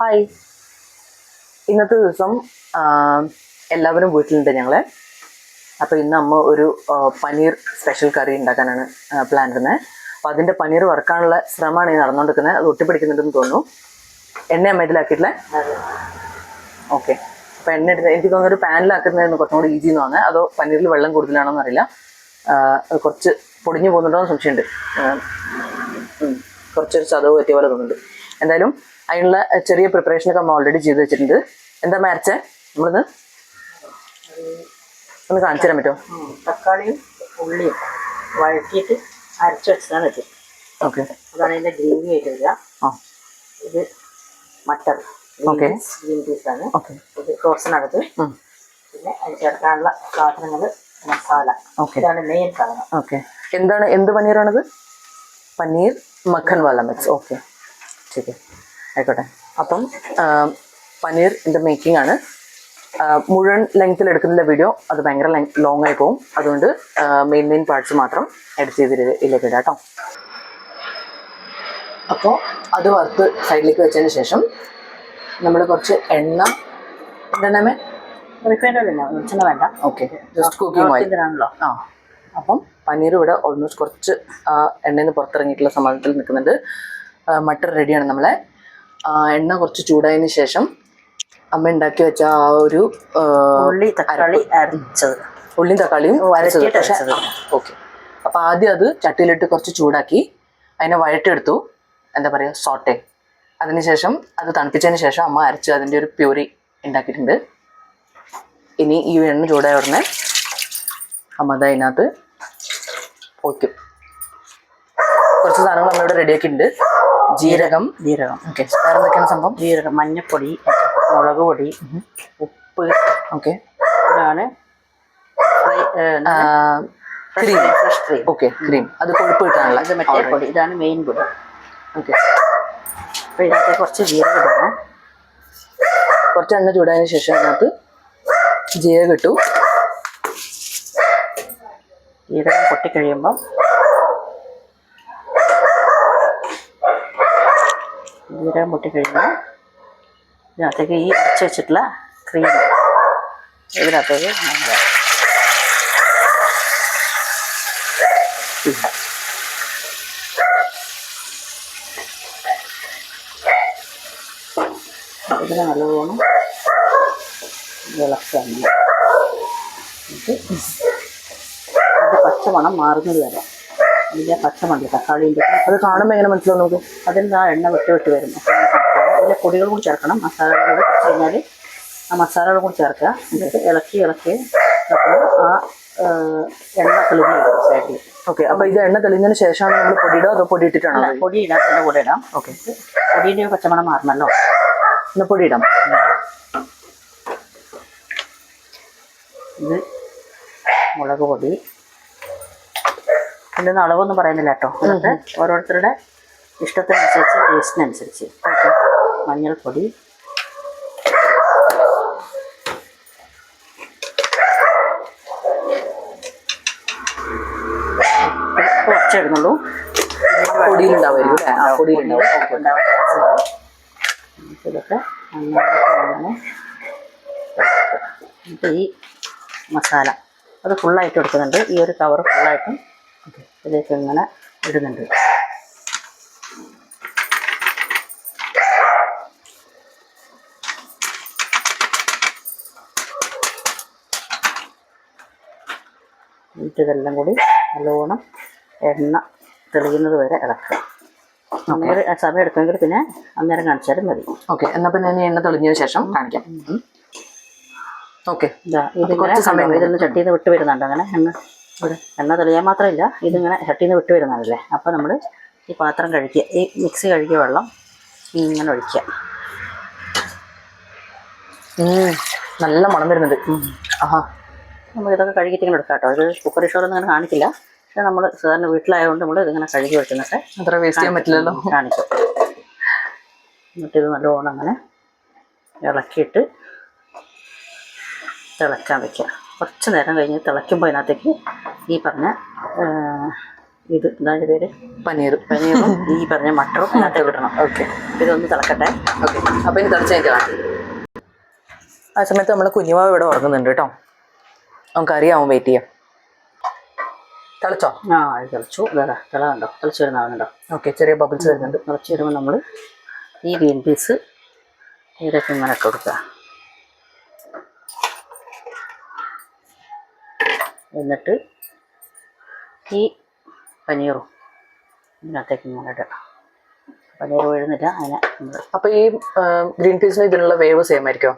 Hi, ഇന്നത്തെ ദിവസം എല്ലാവരും വീട്ടിലുണ്ട് ഞങ്ങൾ. അപ്പോൾ ഇന്ന് അമ്മ ഒരു പനീർ സ്പെഷ്യൽ കറി ഉണ്ടാക്കാനാണ് പ്ലാൻ ഇടുന്നത്. അപ്പോൾ അതിൻ്റെ പനീർ വറുക്കാനുള്ള ശ്രമമാണ് ഈ നടന്നുകൊണ്ടിരിക്കുന്നത്. അത് ഒട്ടിപ്പിടിക്കുന്നുണ്ടെന്ന് തോന്നുന്നു. എണ്ണ അമ്മ ഇതിലാക്കിയിട്ടില്ലേ? ഓക്കെ. അപ്പോൾ എണ്ണ എടുത്ത് എനിക്ക് തോന്നുന്നു ഒരു പാനിലാക്കുന്നതായിരുന്നു കുറച്ചും കൂടി ഈസി എന്ന് തോന്നുന്നത്. അതോ പനീറിൽ വെള്ളം കൂടുതലാണോ എന്നറിയില്ല. അത് കുറച്ച് പൊടിഞ്ഞു പോകുന്നുണ്ടോ എന്ന് സംശയമുണ്ട്. കുറച്ചൊരു ചതവ് പറ്റിയ പോലെ തോന്നുന്നുണ്ട്. എന്തായാലും അതിനുള്ള ചെറിയ പ്രിപ്പറേഷനൊക്കെ അമ്മ ഓൾറെഡി ചെയ്ത് വെച്ചിട്ടുണ്ട്. എന്താ അരച്ചേ? നമ്മളിന്ന് ഒന്ന് കാണിച്ചു തരാൻ പറ്റുമോ? തക്കാളിയും ഉള്ളിയും വഴറ്റിയിട്ട് അരച്ച് വെച്ചതാണ് ഇത്. ഓക്കെ, അതാണ് ഇതിൻ്റെ ഗ്രേവി ആയിട്ട് വരിക. ഇത് മട്ടർ ഗ്രീൻ പീസാണ്. ഇത് ഫ്രോസണാണിത്. പിന്നെ അതിന് ചേർക്കാനുള്ള സാധനങ്ങൾ മസാല. ഇതാണ് മെയിൻ സാധനം. ഓക്കെ, എന്ത് പനീറാണിത്? പനീർ മഖൻ വാല മിക്സ്. ഓക്കെ, ശരി, ആയിക്കോട്ടെ. അപ്പം പനീർ ഇതിൻ്റെ മേക്കിംഗ് ആണ്. മുഴുവൻ ലെങ്ത്തിൽ എടുക്കുന്ന വീഡിയോ അത് ഭയങ്കര ലോങ് ആയി പോകും. അതുകൊണ്ട് മെയിൻ പാർട്സ് മാത്രം എഡിറ്റ് ചെയ്ത് ഇതിലേക്ക് ഇടാം കേട്ടോ. അപ്പോൾ അത് വറുത്ത് സൈഡിലേക്ക് വെച്ചതിന് ശേഷം നമ്മൾ കുറച്ച് എണ്ണ എന്തെണ്ണമേ റിഫൈൻഡ് ഓയിൽ വെളിച്ചെണ്ണ വേണ്ട. ഓക്കെ, ജസ്റ്റ് കുക്കിംഗ് ഓയിൽ ഇതിനാണല്ലോ. അപ്പം പനീർ ഇവിടെ ഓൾമോസ്റ്റ് കുറച്ച് എണ്ണയിൽ നിന്ന് പുറത്തിറങ്ങിയിട്ടുള്ള സമാധാനത്തിൽ നിൽക്കുന്നുണ്ട്. മട്ടർ റെഡിയാണ് നമ്മളെ. എണ്ണ കുറച്ച് ചൂടായതിന് ശേഷം അമ്മ ഉണ്ടാക്കി വെച്ച ആ ഒരു ഉള്ളിയും തക്കാളിയും അരച്ചത്. ഓക്കെ, അപ്പോൾ ആദ്യം അത് ചട്ടിയിലിട്ട് കുറച്ച് ചൂടാക്കി അതിനെ വഴറ്റെടുത്തു. എന്താ പറയുക, സോട്ടെ. അതിനുശേഷം അത് തണുപ്പിച്ചതിന് ശേഷം അമ്മ അരച്ച് അതിൻ്റെ ഒരു പ്യൂരി ഉണ്ടാക്കിയിട്ടുണ്ട്. ഇനി ഈ എണ്ണ ചൂടായ ഉടനെ അമ്മ അത് അതിനകത്ത് ഒഴിക്കും. കുറച്ച് സാധനങ്ങൾ നമ്മളിവിടെ റെഡിയാക്കിയിട്ടുണ്ട്. ജീരകം. ഓക്കെ, വേറെ എന്തൊക്കെയാണ് സംഭവം? ജീരകം, മഞ്ഞപ്പൊടി, മുളക് പൊടി, ഉപ്പ്. ഓക്കെ, ഇതാണ് ക്രീം. Okay, cream. അത് കൊഴുപ്പ് കിട്ടാനുള്ള ഇത് മറ്റേ പൊടി. ഇതാണ് മെയിൻ പൊടി. ഓക്കെ, അപ്പോൾ ഇതിനകത്ത് കുറച്ച് ജീരകം ഇടണം. കുറച്ച് എണ്ണ ചൂടായതിനു ശേഷം അതിനകത്ത് ജീരകം ഇട്ടു. ജീരകം പൊട്ടിക്കഴിയുമ്പം ഇതിനകത്തേക്ക് ഈ അരച്ച് വെച്ചിട്ടുള്ള ക്രീം ഇതിനകത്തേക്ക് ഇതിന് നല്ലവണ്ണം ഇളക്കുക. ഇത് പച്ചമണം മാറുന്നത് വരെ ഇതിൻ്റെ പച്ചമണം തക്കാളിൻ്റെ അത് കാണുമ്പോൾ എങ്ങനെ മനസ്സിലാവും നമുക്ക്? അതിൽ നിന്ന് ആ എണ്ണ വിട്ട് വരും. അപ്പോൾ അതിലെ പൊടികൾ കൂടി ചേർക്കണം. മസാലകൾ കൂടി കുറച്ച് കഴിഞ്ഞാൽ ആ മസാലകൾ കൂടി ചേർക്കുക. എന്നിട്ട് ഇളക്കി ആ എണ്ണ തെളിഞ്ഞ് വരും സൈഡിൽ. ഓക്കെ, അപ്പോൾ ഇത് എണ്ണ തെളിഞ്ഞതിന് ശേഷമാണ് നമ്മൾ പൊടിയിടുക അതോ പൊടി ഇട്ടിട്ടാണോ? പൊടി ഇടാം, അതിൻ്റെ കൂടെ ഇടാം. ഓക്കെ, പൊടിയുടെ പച്ചമണം മാറണമല്ലോ. എന്നാൽ പൊടി ഇടാം. ഇത് മുളക് പൊടി. ഇതിൻ്റെ അളവൊന്നും പറയുന്നില്ല കേട്ടോ. അതൊക്കെ ഓരോരുത്തരുടെ ഇഷ്ടത്തിനനുസരിച്ച്, ടേസ്റ്റിനനുസരിച്ച്. ഓക്കെ, മഞ്ഞൾപ്പൊടി, കുറച്ചേ ഇടുന്നുള്ളൂ. പൊടിയിലുണ്ടാവും. ഇതൊക്കെ നന്നായിട്ട് എന്നിട്ട് ഈ മസാല അത് ഫുള്ളായിട്ട് എടുക്കുന്നുണ്ട്. ഈ ഒരു കവർ ഫുള്ളായിട്ടും ഇതിലേക്ക് ഇങ്ങനെ ഇടുന്നുണ്ട്. ഇതെല്ലാം കൂടി നല്ലോണം എണ്ണ തെളിയുന്നത് വരെ ഇളക്കുക. അന്നേരം സമയം എടുക്കുമെങ്കിൽ പിന്നെ അന്നേരം കാണിച്ചാലും മതി. ഓക്കെ, എന്നാൽ പിന്നെ എണ്ണ തെളിഞ്ഞതിന് ശേഷം കാണിക്കാം. ഓക്കെ, ഇതൊന്ന് ചട്ടിയിൽ നിന്ന് വിട്ട് വരുന്നുണ്ട്. അങ്ങനെ എണ്ണ തെളിയാൻ മാത്രമില്ല, ഇതിങ്ങനെ ചട്ടിയിൽ നിന്ന് വിട്ട് വരുന്നതല്ലേ. അപ്പോൾ നമ്മൾ ഈ പാത്രം കഴുകിയ ഈ മിക്സി കഴുകിയ വെള്ളം ഇങ്ങനെ ഒഴിക്കുക. നല്ല മണം വരുന്നുണ്ട്. നമ്മൾ ഇതൊക്കെ കഴുകിയിട്ട് ഇങ്ങനെ എടുക്കാം കേട്ടോ. ഇത് കുക്കറി ഷോറൊന്നും അങ്ങനെ കാണിക്കില്ല. പക്ഷെ നമ്മൾ സാധാരണ വീട്ടിലായതുകൊണ്ട് നമ്മൾ ഇതിങ്ങനെ കഴുകി വെക്കുന്നൊക്കെ അത്ര വേസ്റ്റ് ചെയ്യാൻ പറ്റില്ലല്ലോ, കാണിക്കും. എന്നിട്ടിത് നല്ലോണം അങ്ങനെ ഇളക്കിയിട്ട് തിളക്കാൻ വയ്ക്കുക. കുറച്ച് നേരം കഴിഞ്ഞ് തിളയ്ക്കുമ്പോൾ അതിനകത്തേക്ക് ഈ പറഞ്ഞ ഇത് എന്താണ് പേര് പനീർ. പനീറും ഈ പറഞ്ഞ മട്ടറും അതിനകത്തേക്ക് ഇടണം. ഓക്കെ ഇതൊന്ന് തിളക്കട്ടെ. ഓക്കെ. അപ്പോൾ ഇനി തിളച്ച് കഴിഞ്ഞാൽ ആ സമയത്ത് നമ്മൾ കുഞ്ഞുമാവ് ഇവിടെ ഉറങ്ങുന്നുണ്ട് കേട്ടോ. നമുക്ക് അറിയാവും, വെയിറ്റ് ചെയ്യാം. തിളച്ചോ? ആ അത് തിളച്ചു. ഇതാ തിള കണ്ടോ, തിളച്ച് വരുന്നതാണുണ്ടോ. ഓക്കെ, ചെറിയ ബബിൾസ് വരുന്നുണ്ട്. തിളച്ച് വരുമ്പോൾ നമ്മൾ ഈ ഗ്രീൻ പീസ് ഇതിലേക്ക് ഇങ്ങനെ ഇട്ട് കൊടുക്കുക. എന്നിട്ട് ഈ പനീറും ഇതിനകത്തേക്ക് ഇങ്ങനെ ഇടുക. പനീർ വീഴുന്നില്ല അതിനെ നമ്മൾ. അപ്പോൾ ഈ ഗ്രീൻ പീസിന് ഇതിനുള്ള വേവ് സെയിം ആയിരിക്കുമോ?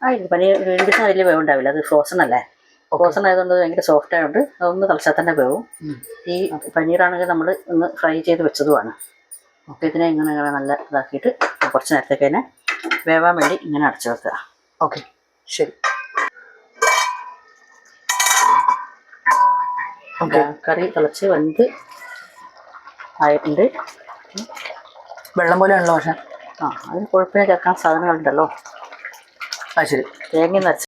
ആയിരിക്കും. പനീർ ഗ്രീൻ പീസിന് വലിയ വേവ് ഉണ്ടാവില്ല, അത് ഫ്രോസൺ അല്ലേ. ഫ്രോസൺ ആയതുകൊണ്ട് ഭയങ്കര സോഫ്റ്റ് ആയതുകൊണ്ട് അതൊന്ന് തിളച്ചാൽ തന്നെ വേവും. ഈ പനീറാണെങ്കിൽ നമ്മൾ ഒന്ന് ഫ്രൈ ചെയ്ത് വെച്ചതുമാണ്. അപ്പോൾ ഇതിനെ ഇങ്ങനെ ഇങ്ങനെ നല്ല ഇതാക്കിയിട്ട് കുറച്ച് നേരത്തേക്ക് തന്നെ വേവാൻ വേണ്ടി ഇങ്ങനെ അടച്ചു വെക്കുക. ഓക്കെ, ശരി. ഓക്കെ, കറി തിളച്ച് വെന്ത് ആയിട്ടുണ്ട്. വെള്ളം പോലെയാണല്ലോ പക്ഷേ. അതിന് കുഴപ്പമില്ല, ചേർക്കാൻ സാധനങ്ങളുണ്ടല്ലോ. ആ ശരി. തേങ്ങ നിറച്ച്